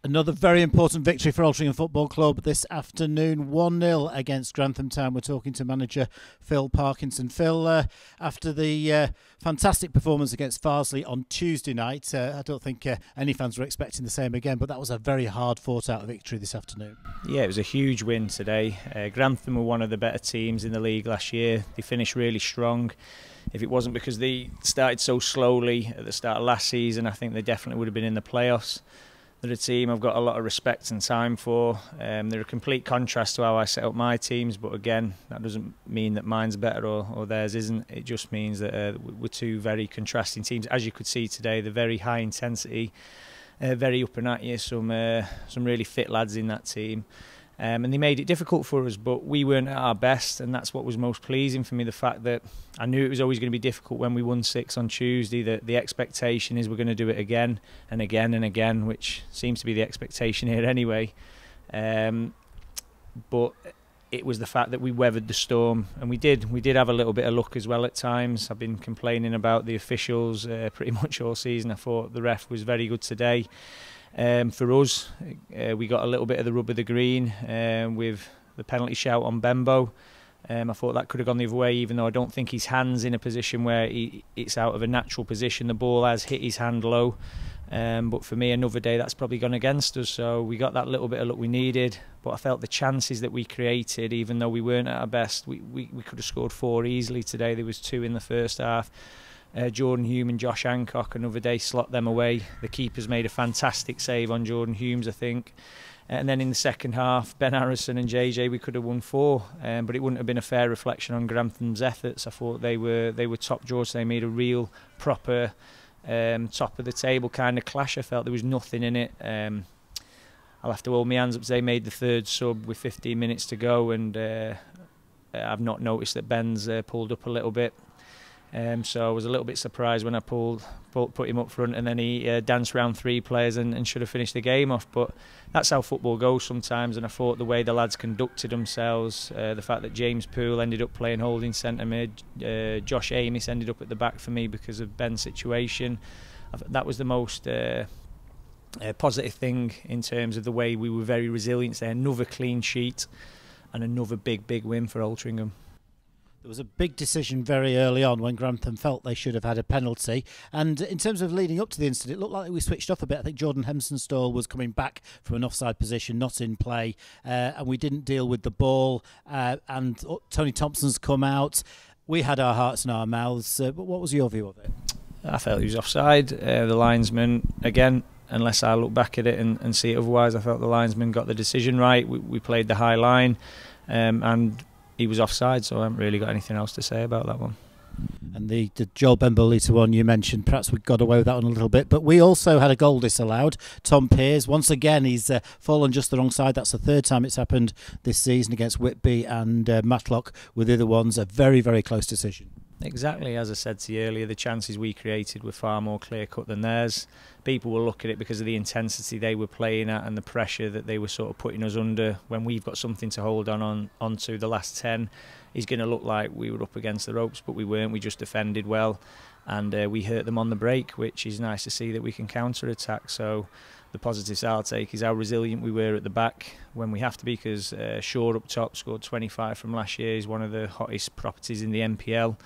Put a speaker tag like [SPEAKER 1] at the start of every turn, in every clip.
[SPEAKER 1] Another very important victory for Altrincham Football Club this afternoon, 1-0 against Grantham Town. We're talking to manager Phil Parkinson. Phil, after the fantastic performance against Farsley on Tuesday night, I don't think any fans were expecting the same again, but that was a very hard fought out victory this afternoon.
[SPEAKER 2] Yeah, it was a huge win today. Grantham were one of the better teams in the league last year. They finished really strong. If it wasn't because they started so slowly at the start of last season, I think they definitely would have been in the playoffs. They're a team I've got a lot of respect and time for. They're a complete contrast to how I set up my teams, but again, that doesn't mean that mine's better or theirs isn't. It just means that we're two very contrasting teams. As you could see today, they're very high intensity, very up and at you, some really fit lads in that team. And they made it difficult for us, but we weren't at our best, and that's what was most pleasing for me, the fact that I knew it was always going to be difficult when we won 6 on Tuesday, that the expectation is we're going to do it again and again and again, which seems to be the expectation here anyway. But it was the fact that we weathered the storm, and we did have a little bit of luck as well at times. I've been complaining about the officials pretty much all season. I thought the ref was very good today. For us, we got a little bit of the rub of the green with the penalty shout on Bembo. I thought that could have gone the other way, even though I don't think his hand's in a position where it's out of a natural position. The ball has hit his hand low. But for me, another day, that's probably gone against us. So we got that little bit of luck we needed. But I felt the chances that we created, even though we weren't at our best, we could have scored 4 easily today. There was 2 in the first half. Jordan Hume and Josh Hancock, another day, slot them away. The keepers made a fantastic save on Jordan Humes, I think. And then in the second half, Ben Harrison and JJ, we could have won 4, but it wouldn't have been a fair reflection on Grantham's efforts. I thought they were top drawers. They made a real proper top of the table kind of clash. I felt there was nothing in it. I'll have to hold my hands up. They made the 3rd sub with 15 minutes to go, and I've not noticed that Ben's pulled up a little bit. So I was a little bit surprised when I put him up front, and then he danced around 3 players and should have finished the game off. But that's how football goes sometimes, and I thought the way the lads conducted themselves, the fact that James Poole ended up playing holding centre mid, Josh Amis ended up at the back for me because of Ben's situation. That was the most positive thing in terms of the way we were very resilient there. Another clean sheet and another big win for Altrincham.
[SPEAKER 1] There was a big decision very early on when Grantham felt they should have had a penalty. And in terms of leading up to the incident, it looked like we switched off a bit. I think Jordan Hemsonstall was coming back from an offside position, not in play, and we didn't deal with the ball. And Tony Thompson's come out. We had our hearts in our mouths. But what was your view of it?
[SPEAKER 2] I felt he was offside. The linesman, again, unless I look back at it and see it otherwise, I felt the linesman got the decision right. We played the high line, and he was offside, so I haven't really got anything else to say about that one.
[SPEAKER 1] And the Joel Bembolita one you mentioned, perhaps we got away with that one a little bit, but we also had a goal disallowed. Tom Pears, once again, he's fallen just the wrong side. That's the 3rd time it's happened this season against Whitby and Matlock with the other ones. A very, very close decision.
[SPEAKER 2] Exactly, as I said to you earlier, the chances we created were far more clear-cut than theirs. People will look at it because of the intensity they were playing at and the pressure that they were sort of putting us under. When we've got something to hold onto the last 10, it's going to look like we were up against the ropes, but we weren't. We just defended well, and we hurt them on the break, which is nice to see that we can counter-attack. So the positives I'll take is how resilient we were at the back when we have to be, because Shaw up top scored 25 from last year. He's one of the hottest properties in the NPL.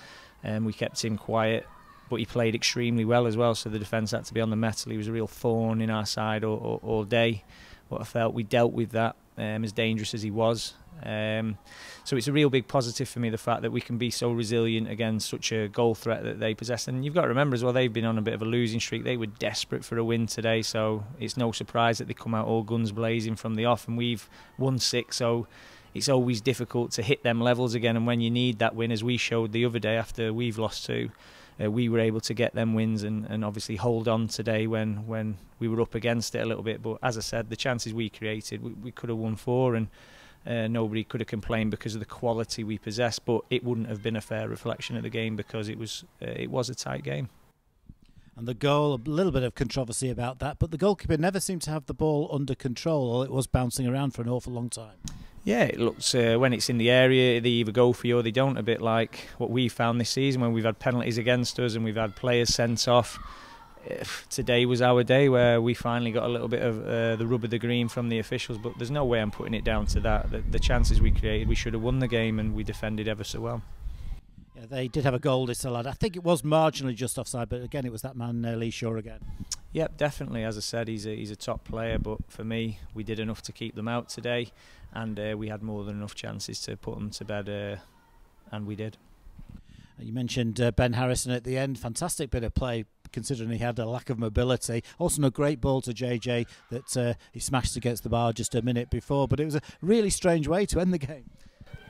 [SPEAKER 2] We kept him quiet, but he played extremely well as well, so the defence had to be on the metal. He was a real thorn in our side all day, but I felt we dealt with that, as dangerous as he was. So it's a real big positive for me, the fact that we can be so resilient against such a goal threat that they possess. And you've got to remember as well, they've been on a bit of a losing streak. They were desperate for a win today, so it's no surprise that they come out all guns blazing from the off, and we've won 6, so it's always difficult to hit them levels again. And when you need that win, as we showed the other day after we've lost 2, we were able to get them wins and obviously hold on today when we were up against it a little bit. But as I said, the chances we created, we could have won 4, and nobody could have complained because of the quality we possess. But it wouldn't have been a fair reflection of the game because it was a tight game.
[SPEAKER 1] And the goal, a little bit of controversy about that, but the goalkeeper never seemed to have the ball under control, or it was bouncing around for an awful long time.
[SPEAKER 2] Yeah, it looks, when it's in the area, they either go for you or they don't, a bit like what we found this season when we've had penalties against us and we've had players sent off. today was our day where we finally got a little bit of the rub of the green from the officials, but there's no way I'm putting it down to that. The chances we created, we should have won the game, and we defended ever so well.
[SPEAKER 1] Yeah, they did have a goal, this lad. I think it was marginally just offside, but again, it was that man Lee Shaw again.
[SPEAKER 2] Yep, definitely. As I said, he's a top player, but for me, we did enough to keep them out today, and we had more than enough chances to put them to bed, and we did.
[SPEAKER 1] You mentioned Ben Harrison at the end. Fantastic bit of play, considering he had a lack of mobility. Also a great ball to JJ that he smashed against the bar just a minute before, but it was a really strange way to end the game.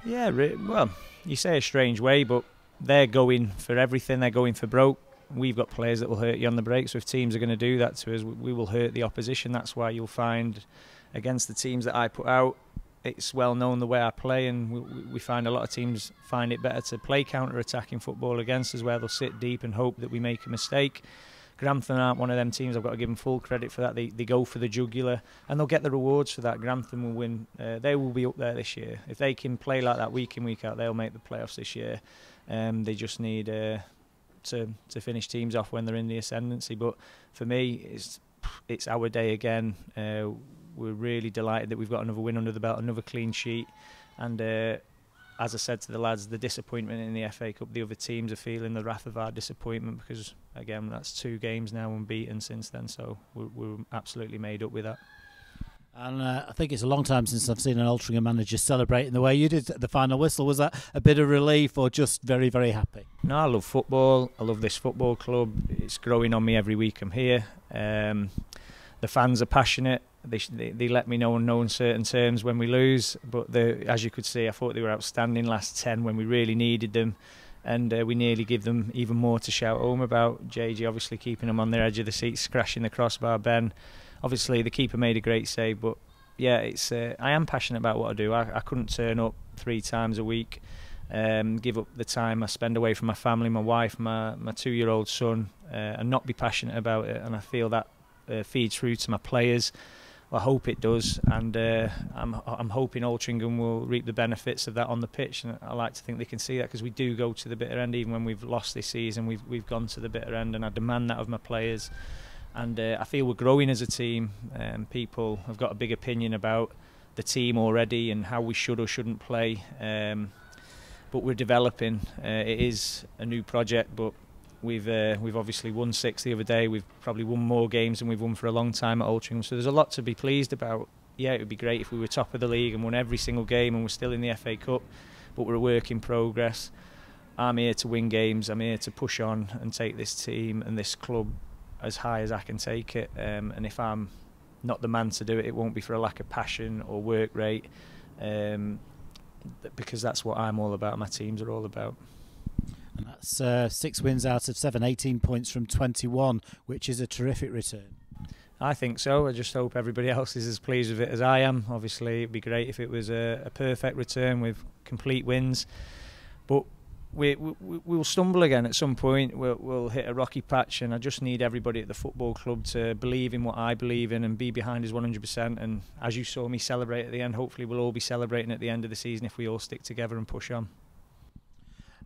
[SPEAKER 2] Yeah, well, you say a strange way, but they're going for everything. They're going for broke. We've got players that will hurt you on the break, so if teams are going to do that to us, we will hurt the opposition. That's why you'll find against the teams that I put out, it's well known the way I play, and we find a lot of teams find it better to play counter-attacking football against us, where they'll sit deep and hope that we make a mistake. Grantham aren't one of them teams. I've got to give them full credit for that. They go for the jugular, and they'll get the rewards for that. Grantham will win. They will be up there this year. If they can play like that week in, week out, they'll make the playoffs this year. They just need to finish teams off when they're in the ascendancy. But for me, it's our day again. We're really delighted that we've got another win under the belt, another clean sheet, and as I said to the lads, the disappointment in the FA Cup, the other teams are feeling the wrath of our disappointment, because again, that's 2 games now unbeaten since then, so we're absolutely made up with that.
[SPEAKER 1] And I think it's a long time since I've seen an Altrincham manager celebrating the way you did at the final whistle. Was that a bit of relief, or just very, very happy?
[SPEAKER 2] No, I love football. I love this football club. It's growing on me every week I'm here. The fans are passionate. They let me know on no uncertain terms when we lose, but as you could see, I thought they were outstanding last 10 when we really needed them, and we nearly give them even more to shout home about. JJ obviously keeping them on their edge of the seats, crashing the crossbar. Ben, obviously the keeper made a great save, but yeah, I am passionate about what I do. I couldn't turn up 3 times a week, give up the time I spend away from my family, my wife, my 2-year-old son, and not be passionate about it, and I feel that feeds through to my players. I hope it does, and I'm hoping Altrincham will reap the benefits of that on the pitch, and I like to think they can see that, because we do go to the bitter end. Even when we've lost this season, we've gone to the bitter end, and I demand that of my players. And I feel we're growing as a team. People have got a big opinion about the team already and how we should or shouldn't play, but we're developing. It is a new project, but we've obviously won 6 the other day. We've probably won more games than we've won for a long time at Altrincham, so there's a lot to be pleased about. Yeah, it would be great if we were top of the league and won every single game and we're still in the FA Cup, but we're a work in progress. I'm here to win games. I'm here to push on and take this team and this club as high as I can take it, and if I'm not the man to do it, it won't be for a lack of passion or work rate, because that's what I'm all about, my teams are all about.
[SPEAKER 1] And that's 6 wins out of 7, 18 points from 21, which is a terrific return. I
[SPEAKER 2] think so. I just hope everybody else is as pleased with it as I am. Obviously, it'd be great if it was a perfect return with complete wins, but we'll stumble again at some point. We'll hit a rocky patch, and I just need everybody at the football club to believe in what I believe in and be behind us 100%. And as you saw me celebrate at the end, hopefully we'll all be celebrating at the end of the season if we all stick together and push on.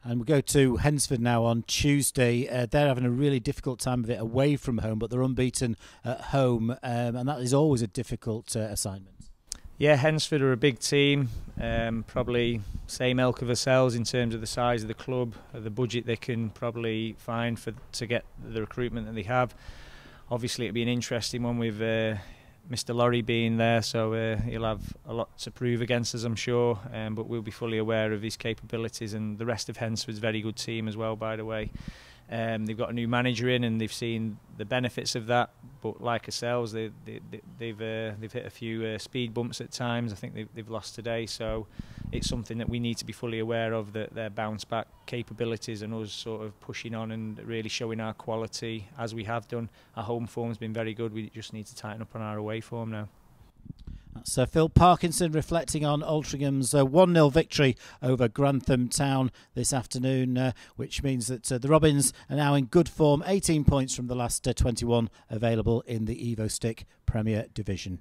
[SPEAKER 1] And we go to Hensford now on Tuesday. They're having a really difficult time of it away from home, but they're unbeaten at home, and that is always a difficult assignment.
[SPEAKER 2] Yeah, Hensford are a big team, probably same ilk of ourselves in terms of the size of the club, the budget they can probably find to get the recruitment that they have. Obviously it'll be an interesting one with Mr. Laurie being there, so he'll have a lot to prove against us, I'm sure, but we'll be fully aware of his capabilities, and the rest of Hensford's a very good team as well, by the way. They've got a new manager in, and they've seen the benefits of that. But like ourselves, they've hit a few speed bumps at times. I think they've lost today, so it's something that we need to be fully aware of. That their bounce back capabilities and us sort of pushing on and really showing our quality as we have done. Our home form's been very good. We just need to tighten up on our away form now.
[SPEAKER 1] That's Phil Parkinson reflecting on Altrincham's 1-0 victory over Grantham Town this afternoon, which means that the Robins are now in good form, 18 points from the last 21 available in the Evo Stick Premier Division.